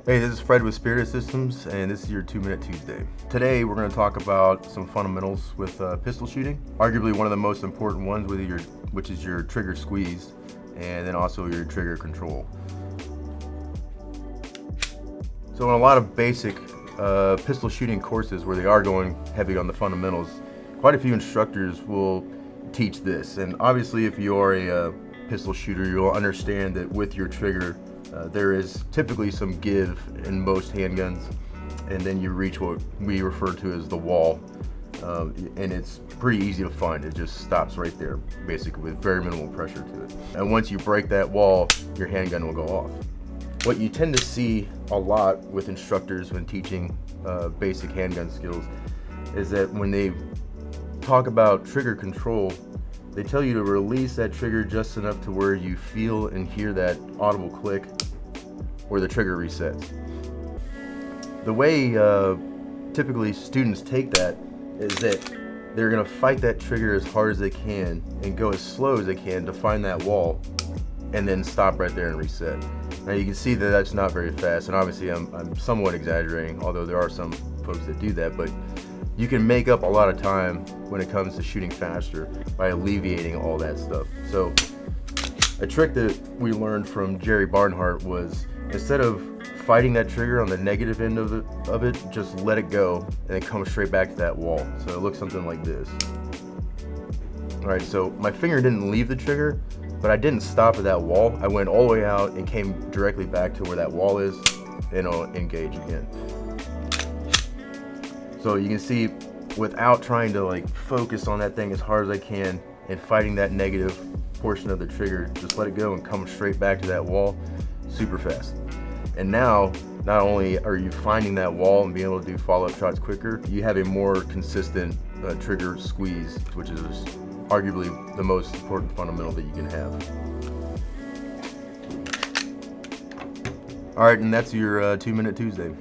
Hey, this is Fred with Spirit Systems, and this is your 2-Minute Tuesday. Today, we're going to talk about some fundamentals with pistol shooting. Arguably one of the most important ones, which is your trigger squeeze, and then also your trigger control. So in a lot of basic pistol shooting courses where they are going heavy on the fundamentals, quite a few instructors will teach this. And obviously, if you are a pistol shooter, you'll understand that with your trigger, there is typically some give in most handguns, and then you reach what we refer to as the wall, and it's pretty easy to find. It just stops right there, basically, with very minimal pressure to it. And once you break that wall, your handgun will go off. What you tend to see a lot with instructors when teaching basic handgun skills is that when they talk about trigger control, they tell you to release that trigger just enough to where you feel and hear that audible click where the trigger resets. The way typically students take that is that they're going to fight that trigger as hard as they can and go as slow as they can to find that wall and then stop right there and reset. Now you can see that that's not very fast, and obviously I'm somewhat exaggerating, although there are some folks that do that, but you can make up a lot of time when it comes to shooting faster by alleviating all that stuff. So a trick that we learned from Jerry Barnhart was, instead of fighting that trigger on the negative end of it, just let it go and then come straight back to that wall. So it looks something like this. All right, so my finger didn't leave the trigger, but I didn't stop at that wall. I went all the way out and came directly back to where that wall is, and I'll engage again. So you can see, without trying to like focus on that thing as hard as I can and fighting that negative portion of the trigger, just let it go and come straight back to that wall super fast. And now, not only are you finding that wall and being able to do follow-up shots quicker, you have a more consistent trigger squeeze, which is arguably the most important fundamental that you can have. All right, and that's your 2-Minute Tuesday.